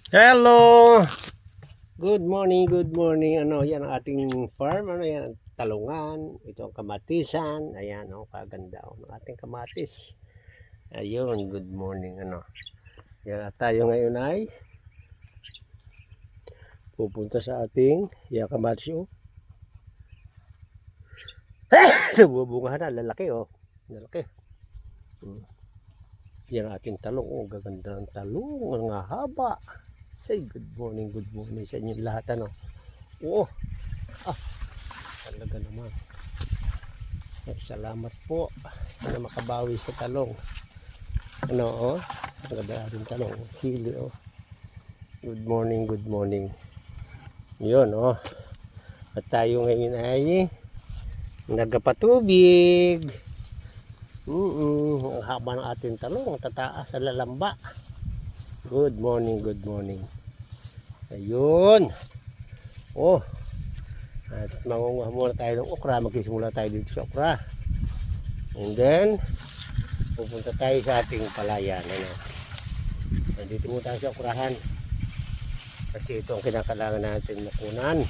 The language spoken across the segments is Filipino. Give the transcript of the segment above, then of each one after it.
Hello! Good morning, good morning. Yan ang ating farm. Yan, talungan. Ito ang kamatisan. Ayan, kaganda ng ating kamatis. Ayun, good morning. Yan, at tayo ngayon ay pupunta sa ating kamatis. Nabubungahan na, lalaki Lalaki. Yan ang ating talong. Gaganda ng talong. Ang haba. Hey, good morning sa inyo lahat. Talaga naman. Salamat po. Sana makabawi sa talong. Ang ganda rin talong. Sili, Good morning. Yun, At tayo ngayon ay nagpatubig. Ang haba ng ating talong. Tataas sa lalamba. Good morning. Ayun. At mangunguha muna tayo ng okra. Magsisimula tayo dito sa okra. And then, pupunta tayo sa ating palayan. Nandito muna tayo sa okrahan. Kasi ito ang kinakailangan natin makunan.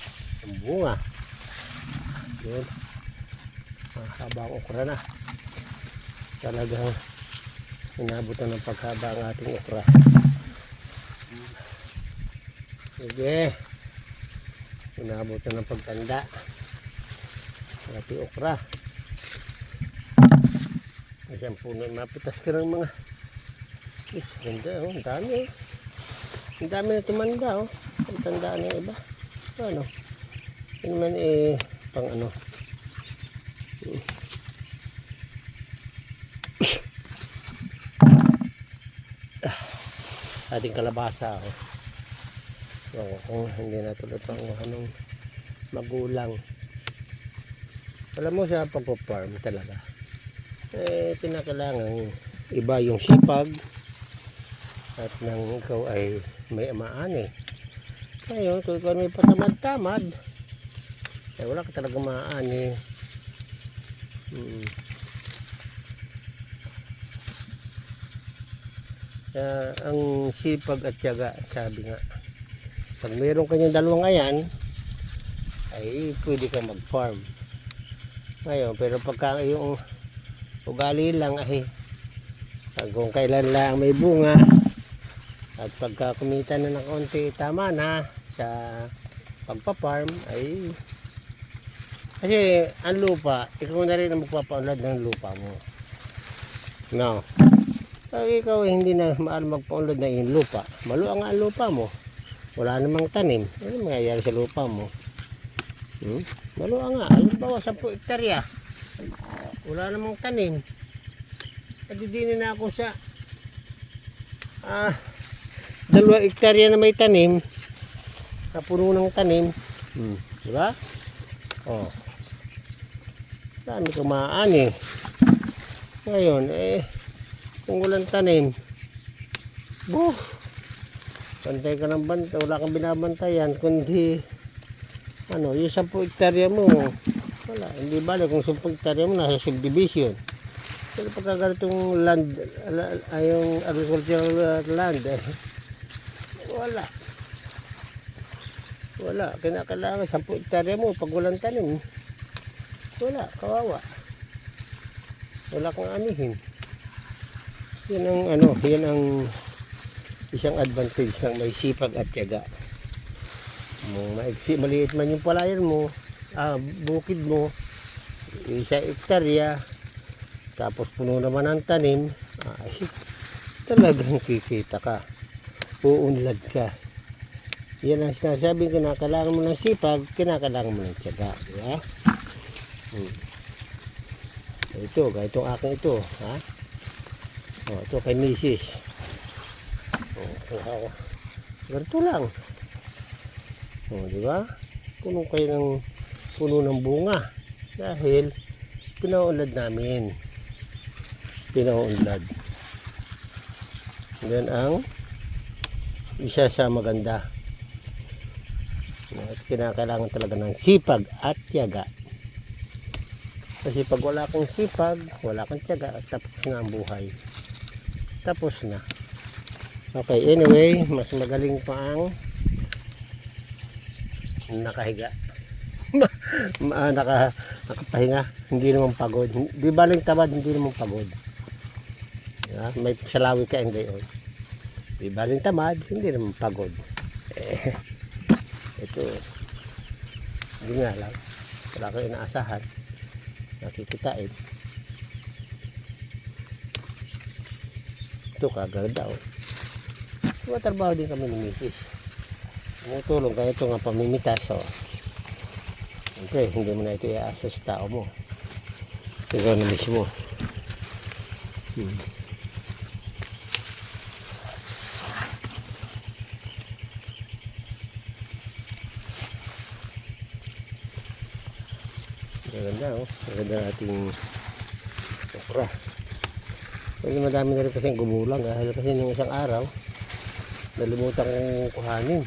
Ang bunga. Yun. Habang okra na. Talagang inabot na ng paghaba ang ating okra. Sige. Inabot na ng pagtanda. Ating okra. Isang puno. Mapitas ka ng mga ganda, ang dami. Ang dami na tumanda, ang tandaan ng iba. Yun naman pang ating kalabasa, kung hindi na tulad pang magulang. Alam mo sa pagpo-farm talaga, kinakailangan iba yung sipag at nang ikaw ay may amaani. Ngayon kung ikaw may patamad-tamad, wala ka talaga maani. Ang sipag at tiyaga, sabi nga, pag meron kanyang dalawang ayan ay pwede ka mag-farm ngayon. Pero pagka yung ugali lang kung kailan lang may bunga at pagka kumita na ng konti, tama na sa pagpa-farm kasi ang lupa, ikaw na rin ang magpapaunlad ng lupa mo. Pag ikaw hindi na maalam magpaunlad na yung lupa, maluang ang lupa mo, wala namang tanim, ano mangyayari sa lupa mo? Maluang nga. Halimbawa 10 hektarya, wala namang tanim, nadidinin na ako sa 2 hektarya na may tanim, na puno ng tanim. Diba? Dami kang maani. Ngayon kung walang tanim, bantay ka ng bantay, wala kang binabantayan, kundi yung 10 hektarya mo, wala, hindi balik kung 10 hektarya mo nasa subdivision. Pero pagka ganitong land, yung agricultural land, wala, kinakailangan 10 hektarya mo pag walang tanim, wala, kawawa, wala kang anihin. Yan ang isang advantage ng may sipag at tiyaga. Maliit man yung palayan mo, bukid mo, 1 hektarya, tapos puno naman ang tanim, talagang kikita ka, uunlad ka. Yan ang sinasabing kinakailangan mo ng sipag, kinakailangan mo ng tiyaga. Diba? Ito, itong aking ito, ito kay Mrs. Ganito lang. Diba? Puno ng bunga. Dahil pinaunlad namin. Yan ang isa sa maganda. At kinakailangan talaga ng sipag at tiyaga. Kasi pag wala kang sipag, wala kang tiyaga, tapos na ang buhay. Tapos na. Okay, anyway, mas magaling pa ang nakahiga. Nakapahinga, hindi naman pagod. Di baling tamad, hindi naman pagod. May salawi ka yung gayon. Di baling tamad, hindi naman pagod. Ito, hindi nga lang. Wala ko inaasahan. Nakikitain. Ito kaganda oh. Tumatrabaho din kami ni Mrs. Tumutulong kaya ito nga pamimitas oh. Siyempre, hindi mo na ito i-aasa sa tao mo. Ikaw na mismo. Maganda oh. Maganda nating okra. Kasi madami na rin kasing gumulang dahil kasi nung isang araw nalimutan kong kuhanin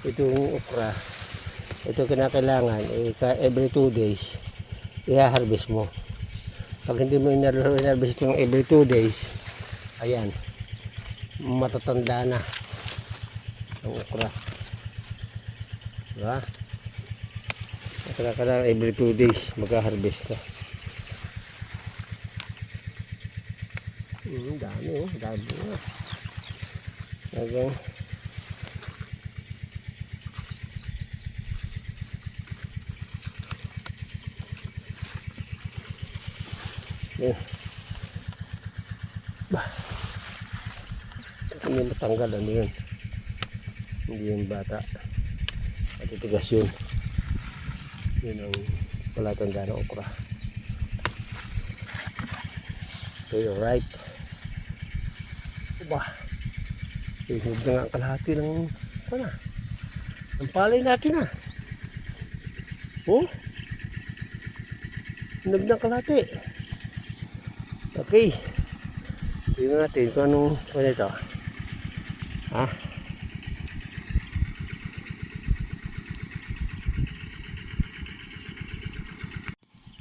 itong okra. Ito kinakailangan every 2 days i-harvest mo. Pag hindi mo i-harvest itong every 2 days, ayan, matatanda na ang okra, diba? Kinakailangan every 2 days mag-harvest ka. Dami oh, dami na. Hanggang hindi matanggal ano yun, hindi yung bata matitigas yun. Yun ang palatanda ng okra. Okay, alright. Hinog na nga ang kalahati ng ang palay natin oh, hinog na ang kalahati. Okay, tingnan natin kung anong ito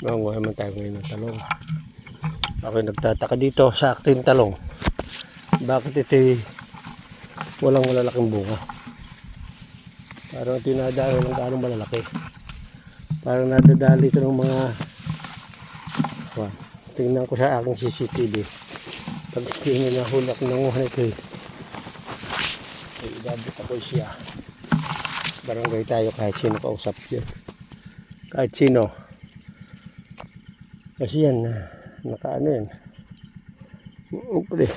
manguha naman tayo ngayon ng talong. Ako nagtataka dito sa aking talong, bakit ito walang malalaking bunga. Parang tinadalo ng ganong malalaki. Parang nadadali ito ng mga tingnan ko sa aking CCTV. Pag hindi na hulak ng uhan ito idabot ako siya. Barangay tayo kahit sino kausap yun. Kahit sino. Kasi yan nakaano yan. Upre.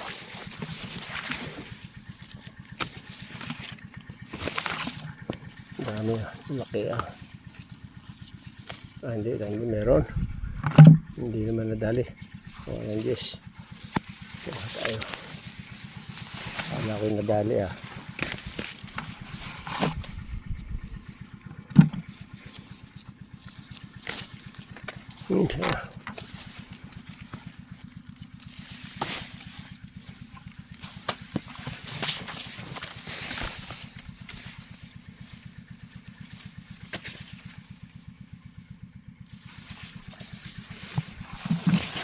Dami laki hindi meron. Hindi naman nadali. Walang Diyos. Kuha tayo. Wala ko yung nadali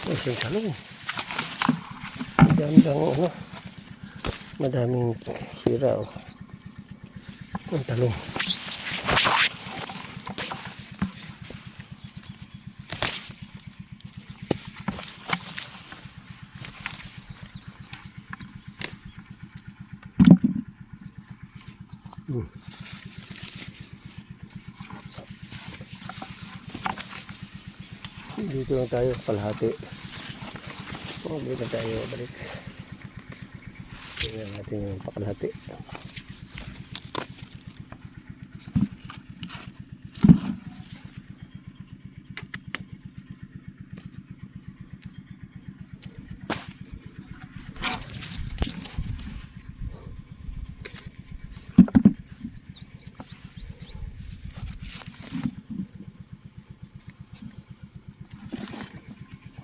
Isang talong. Madaming sira ang talong. Dito lang tayo kalahati. Dito tayo balik. Tingnan natin yung pakalahati.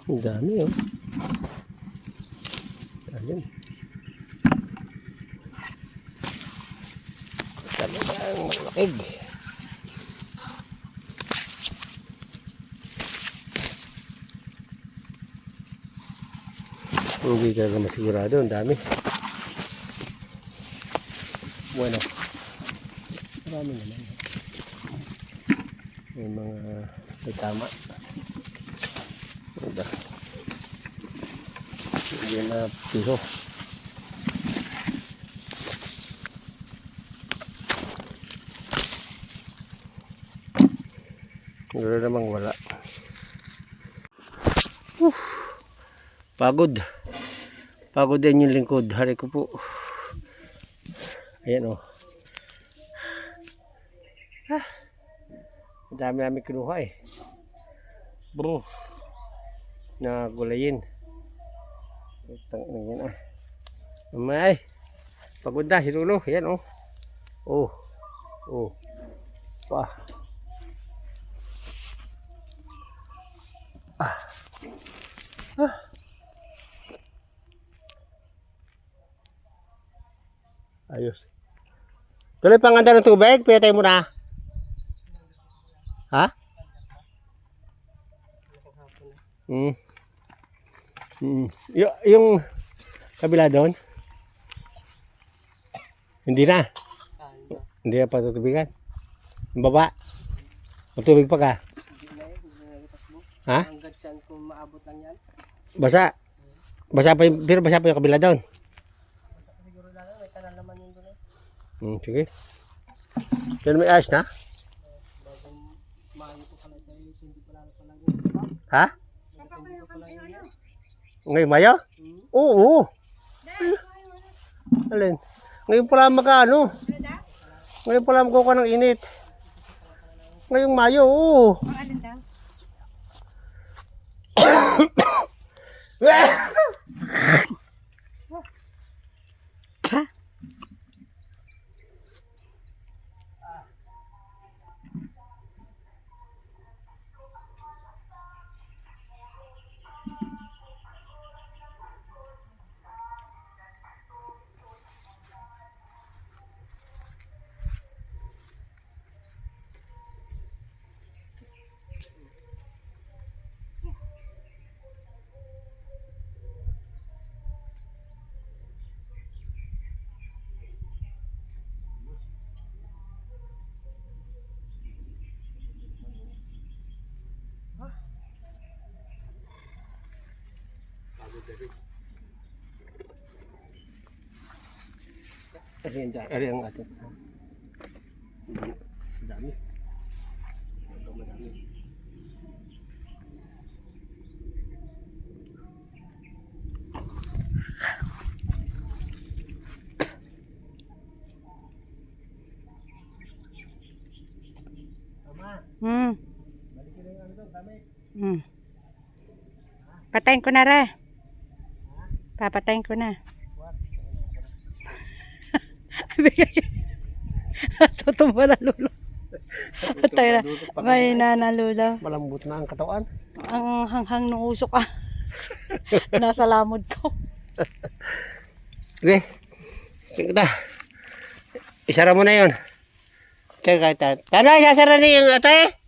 Ang dami Dalim. Talagang malakig. Hindi talaga masigurado. Ang dami. Bueno. Marami naman. May mga may tama. Ganda. Hindi na piso. Wala namang wala. Pagod. Pagod din yung lingkod. Hari ko po. Ayan o. Ang dami namin kinuha eh. Bro. Na gulayin. Itang ina yan ah. Mamay. Pagod na si Lolo. Ayan o. Oh. Oh. Pa. Ayos. Tuloy panganda ng tubig, pinatay mo na. Ha? Yung kabila doon? Hindi na. Hindi na patutubigan. Ang baba. Matubig pa ka. Ha? Hanggang saan kung maabot lang yan? Basa. Basa pa yung, pero basa pa yung kabila doon. Siguro lang, may kanal naman yung doon. Sige. Pero may ayos na? Bagong maayo ko pala tayo, hindi pala pala yun. Ha? Ngayon Mayo? Oo. Alin? Ngayon pala magkano? Ngayon pala magkukuha ng init. Ngayong Mayo, oo. Ang alin daw? Ari ang atin. Dami. Madami. Patayin ko na ra. Papatayin ko na. Tutumba na lulo. Tayo na. May nanalulo. Malambot na ang katawan. Ang hanghang ng usok ah. Nasa lamod ko. Sige. Kita. Isara mo na yun. Teka, tanay, sasara na yung ate.